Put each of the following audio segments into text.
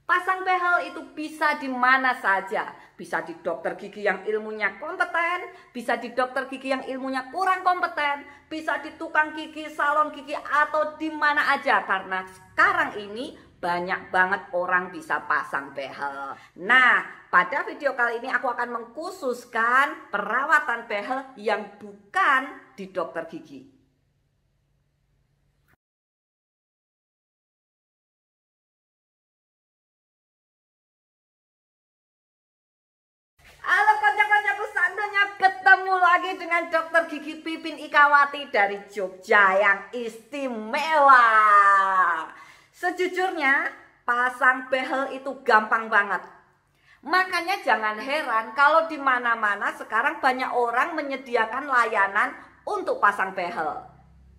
Pasang behel itu bisa di mana saja. Bisa di dokter gigi yang ilmunya kompeten, bisa di dokter gigi yang ilmunya kurang kompeten, bisa di tukang gigi, salon gigi, atau di mana aja. Karena sekarang ini banyak banget orang bisa pasang behel. Nah, pada video kali ini aku akan mengkhususkan perawatan behel yang bukan di dokter gigi. Halo konco-koncoku, seandainya ketemu lagi dengan dokter gigi Pipin Ikawati dari Jogja yang istimewa. Sejujurnya pasang behel itu gampang banget. Makanya jangan heran kalau di mana-mana sekarang banyak orang menyediakan layanan untuk pasang behel.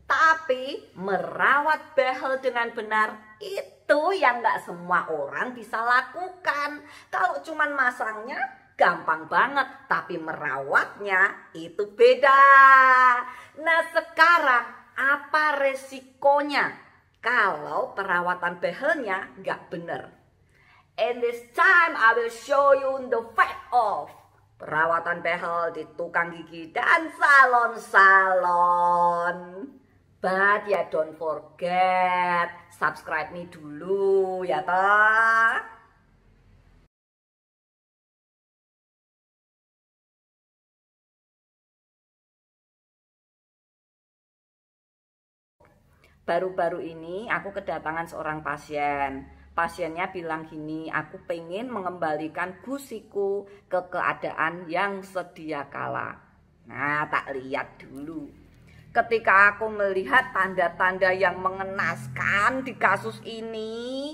Tapi merawat behel dengan benar itu yang nggak semua orang bisa lakukan. Kalau cuman masangnya gampang banget, tapi merawatnya itu beda. Nah, sekarang apa resikonya kalau perawatan behelnya nggak bener? In this time I will show you the fact of perawatan behel di tukang gigi dan salon-salon. But ya don't forget subscribe me dulu ya toh. Baru-baru ini aku kedatangan seorang pasien. Pasiennya bilang gini, aku pengen mengembalikan gusiku ke keadaan yang sedia kala. Nah, tak lihat dulu. Ketika aku melihat tanda-tanda yang mengenaskan di kasus ini,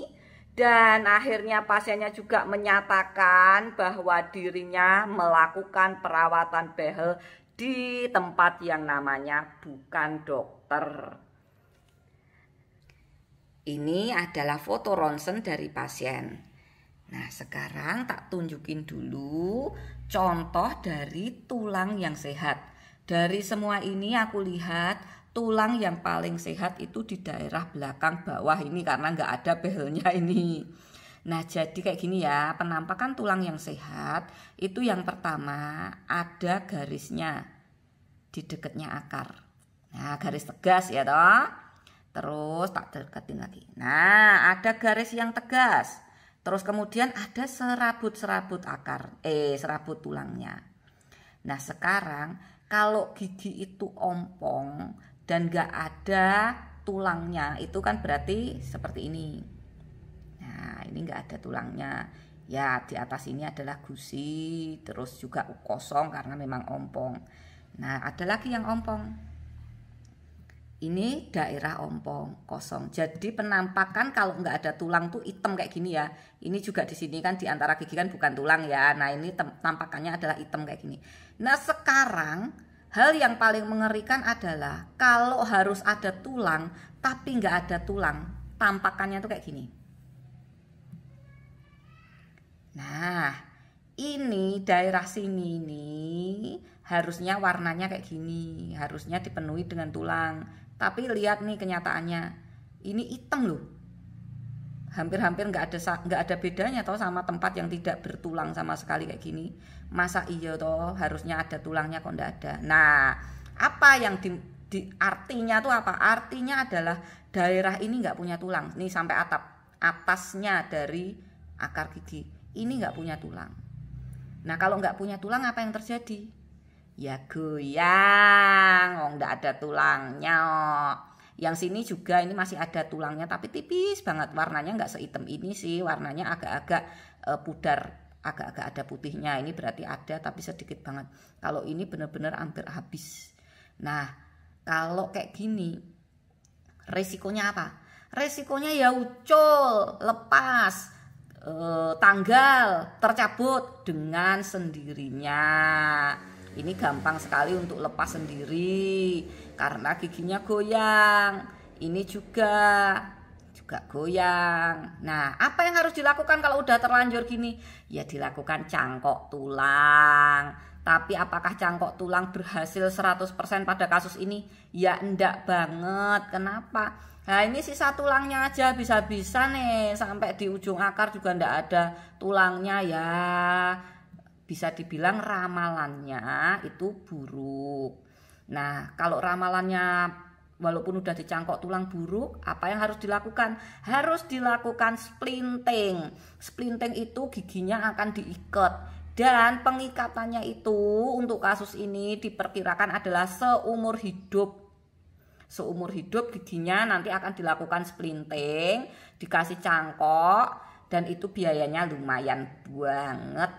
dan akhirnya pasiennya juga menyatakan bahwa dirinya melakukan perawatan behel di tempat yang namanya bukan dokter. Ini adalah foto ronsen dari pasien. Nah, sekarang tak tunjukin dulu contoh dari tulang yang sehat. Dari semua ini aku lihat tulang yang paling sehat itu di daerah belakang bawah ini karena nggak ada behelnya ini. Nah, jadi kayak gini ya, penampakan tulang yang sehat itu yang pertama ada garisnya di dekatnya akar. Nah, garis tegas ya toh. Terus tak deketin lagi. Nah, ada garis yang tegas. Terus kemudian ada serabut-serabut akar, serabut tulangnya. Nah, sekarang kalau gigi itu ompong dan gak ada tulangnya, itu kan berarti seperti ini. Nah, ini gak ada tulangnya. Ya, di atas ini adalah gusi, terus juga kosong karena memang ompong. Nah, ada lagi yang ompong. Ini daerah ompong kosong. Jadi penampakan kalau nggak ada tulang tuh hitam kayak gini ya. Ini juga di sini kan di antara gigi kan bukan tulang ya. Nah, ini tampakannya adalah hitam kayak gini. Nah, sekarang hal yang paling mengerikan adalah kalau harus ada tulang tapi nggak ada tulang, tampakannya tuh kayak gini. Nah, ini daerah sini nih harusnya warnanya kayak gini, harusnya dipenuhi dengan tulang. Tapi lihat nih kenyataannya, ini hitam loh. Hampir-hampir nggak ada bedanya toh sama tempat yang tidak bertulang sama sekali kayak gini. Masa iya toh harusnya ada tulangnya kok nggak ada. Nah, apa yang artinya tuh apa? Artinya adalah daerah ini nggak punya tulang. Nih sampai atap atasnya dari akar gigi ini nggak punya tulang. Nah, kalau nggak punya tulang apa yang terjadi? Ya goyang, nggak ada tulangnya. Yang sini juga ini masih ada tulangnya tapi tipis banget, warnanya nggak sehitam ini sih, warnanya agak-agak pudar, agak-agak ada putihnya. Ini berarti ada tapi sedikit banget. Kalau ini benar-benar hampir habis. Nah, kalau kayak gini resikonya apa? Resikonya ya ucul, lepas, tanggal, tercabut dengan sendirinya. Ini gampang sekali untuk lepas sendiri karena giginya goyang. Ini juga goyang. Nah, apa yang harus dilakukan kalau udah terlanjur gini? Ya dilakukan cangkok tulang. Tapi apakah cangkok tulang berhasil 100% pada kasus ini? Ya enggak banget. Kenapa? Nah ini sisa tulangnya aja, bisa-bisa nih sampai di ujung akar juga enggak ada tulangnya ya. Bisa dibilang ramalannya itu buruk. Nah kalau ramalannya walaupun udah dicangkok tulang buruk, apa yang harus dilakukan? Harus dilakukan splinting. Splinting itu giginya akan diikat. Dan pengikatannya itu untuk kasus ini diperkirakan adalah seumur hidup. Seumur hidup giginya nanti akan dilakukan splinting, dikasih cangkok, dan itu biayanya lumayan banget.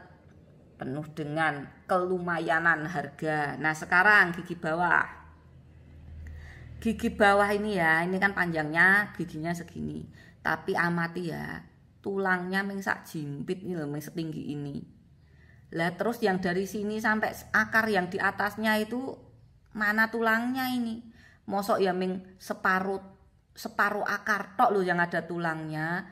Penuh dengan kelumayanan harga. Nah sekarang gigi bawah. Gigi bawah ini ya, ini kan panjangnya giginya segini. Tapi amati ya, tulangnya ming sak jimpit ini loh, ming setinggi ini. Lah terus yang dari sini sampai akar yang di atasnya itu mana tulangnya ini? Mosok ya ming separuh akar tok loh yang ada tulangnya.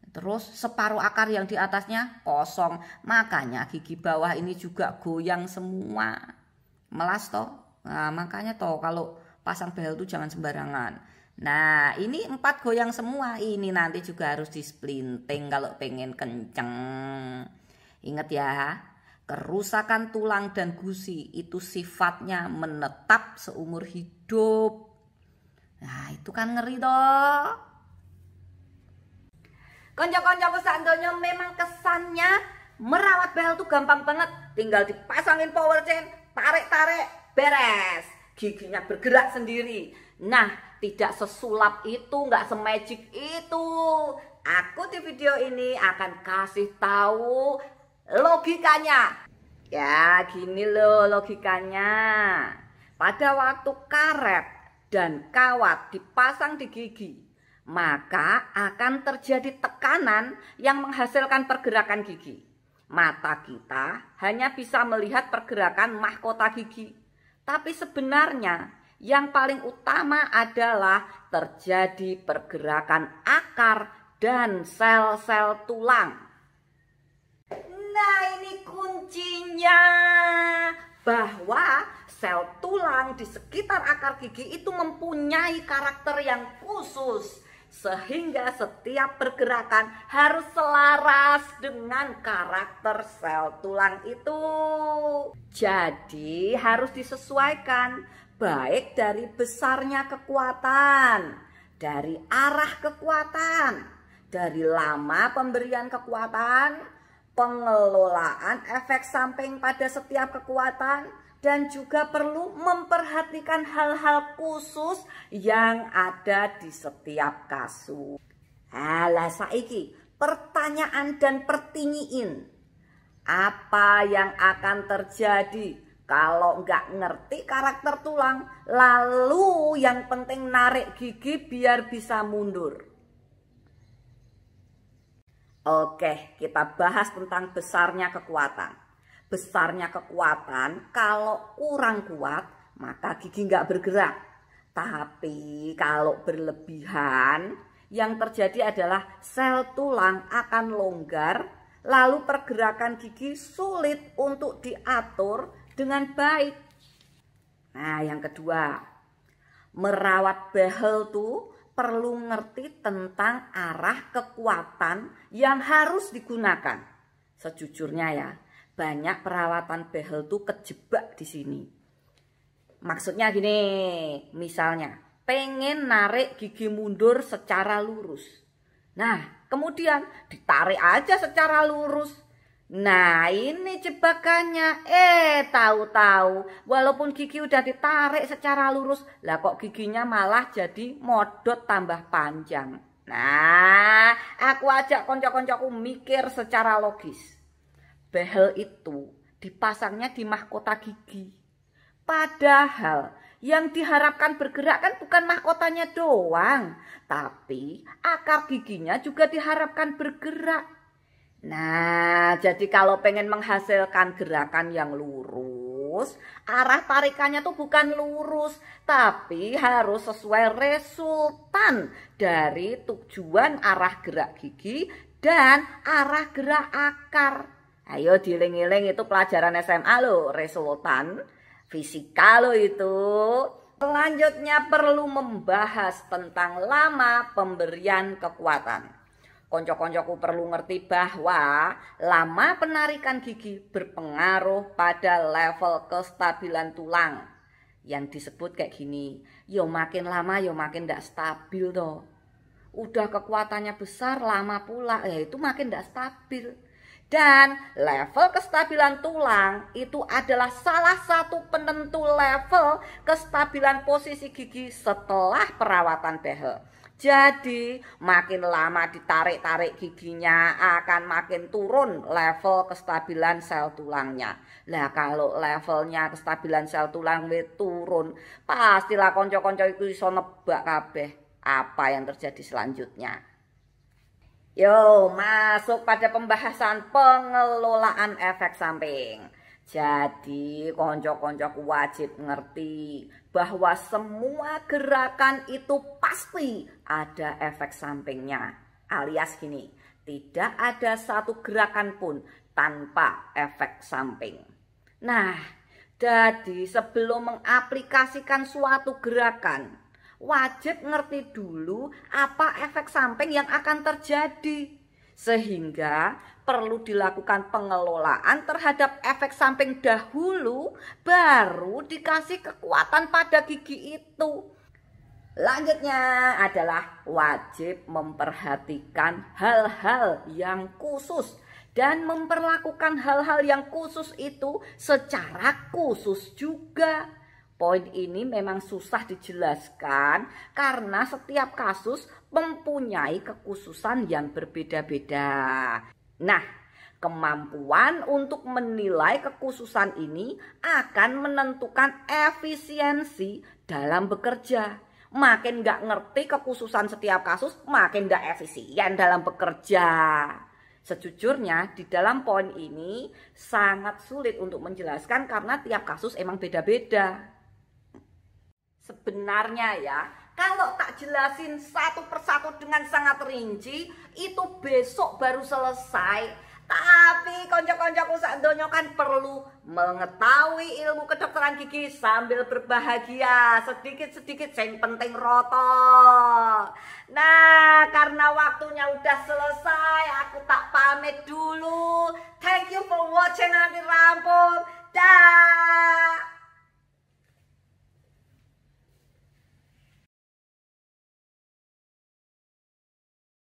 Terus separuh akar yang di atasnya kosong. Makanya gigi bawah ini juga goyang semua. Melas toh. Nah, makanya toh kalau pasang behel tuh jangan sembarangan. Nah, ini 4 goyang semua. Ini nanti juga harus di splinting kalau pengen kenceng. Ingat ya. Kerusakan tulang dan gusi itu sifatnya menetap seumur hidup. Nah itu kan ngeri toh. Konco-koncoku sak donya memang kesannya merawat behel tuh gampang banget. Tinggal dipasangin power chain, tarik-tarik, beres. Giginya bergerak sendiri. Nah tidak sesulap itu, nggak semagic itu. Aku di video ini akan kasih tahu logikanya. Ya gini loh logikanya. Pada waktu karet dan kawat dipasang di gigi, maka akan terjadi tekanan yang menghasilkan pergerakan gigi. Mata kita hanya bisa melihat pergerakan mahkota gigi. Tapi sebenarnya yang paling utama adalah terjadi pergerakan akar dan sel-sel tulang. Nah ini kuncinya, bahwa sel tulang di sekitar akar gigi itu mempunyai karakter yang khusus, sehingga setiap pergerakan harus selaras dengan karakter sel tulang itu. Jadi harus disesuaikan, baik dari besarnya kekuatan, dari arah kekuatan, dari lama pemberian kekuatan, pengelolaan efek samping pada setiap kekuatan, dan juga perlu memperhatikan hal-hal khusus yang ada di setiap kasus. Alah saiki pertanyaan dan pertinyiin, apa yang akan terjadi kalau nggak ngerti karakter tulang, lalu yang penting narik gigi biar bisa mundur? Oke, kita bahas tentang besarnya kekuatan. Besarnya kekuatan, kalau kurang kuat, maka gigi nggak bergerak. Tapi kalau berlebihan, yang terjadi adalah sel tulang akan longgar, lalu pergerakan gigi sulit untuk diatur dengan baik. Nah, yang kedua, merawat behel tuh perlu ngerti tentang arah kekuatan yang harus digunakan. Sejujurnya ya, banyak perawatan behel tuh kejebak di sini. Maksudnya gini, misalnya pengen narik gigi mundur secara lurus. Nah, kemudian ditarik aja secara lurus. Nah, ini jebakannya. Tahu-tahu walaupun gigi udah ditarik secara lurus, lah kok giginya malah jadi modot tambah panjang. Nah, aku ajak konco-koncoku mikir secara logis. Behel itu dipasangnya di mahkota gigi. Padahal yang diharapkan bergerak kan bukan mahkotanya doang, tapi akar giginya juga diharapkan bergerak. Nah, jadi kalau pengen menghasilkan gerakan yang lurus, arah tarikannya tuh bukan lurus, tapi harus sesuai resultan dari tujuan arah gerak gigi dan arah gerak akar. Ayo dieling-eling, itu pelajaran SMA loh, resultan fisika loh itu. Selanjutnya perlu membahas tentang lama pemberian kekuatan. Konco-koncoku perlu ngerti bahwa lama penarikan gigi berpengaruh pada level kestabilan tulang. Yang disebut kayak gini, yo makin lama yo makin ndak stabil toh. Udah kekuatannya besar lama pula, ya itu makin ndak stabil. Dan level kestabilan tulang itu adalah salah satu penentu level kestabilan posisi gigi setelah perawatan behel. Jadi makin lama ditarik-tarik giginya akan makin turun level kestabilan sel tulangnya. Lah kalau levelnya kestabilan sel tulang turun, pastilah konco-konco itu iso nebak kabeh apa yang terjadi selanjutnya. Yo, masuk pada pembahasan pengelolaan efek samping. Jadi, konco-koncoku wajib ngerti bahwa semua gerakan itu pasti ada efek sampingnya. Alias gini, tidak ada satu gerakan pun tanpa efek samping. Nah, jadi sebelum mengaplikasikan suatu gerakan, wajib ngerti dulu apa efek samping yang akan terjadi. Sehingga perlu dilakukan pengelolaan terhadap efek samping dahulu, baru dikasih kekuatan pada gigi itu. Lanjutnya adalah wajib memperhatikan hal-hal yang khusus dan memperlakukan hal-hal yang khusus itu secara khusus juga. Poin ini memang susah dijelaskan karena setiap kasus mempunyai kekhususan yang berbeda-beda. Nah, kemampuan untuk menilai kekhususan ini akan menentukan efisiensi dalam bekerja. Makin nggak ngerti kekhususan setiap kasus, makin nggak efisien dalam bekerja. Sejujurnya di dalam poin ini sangat sulit untuk menjelaskan karena tiap kasus emang beda-beda. Sebenarnya ya, kalau tak jelasin satu persatu dengan sangat rinci, itu besok baru selesai. Tapi konco-koncoku sak donya kan perlu mengetahui ilmu kedokteran gigi sambil berbahagia. Sedikit-sedikit yang penting roto. Nah, karena waktunya udah selesai, aku tak pamit dulu. Thank you for watching, nanti rampung. Dah.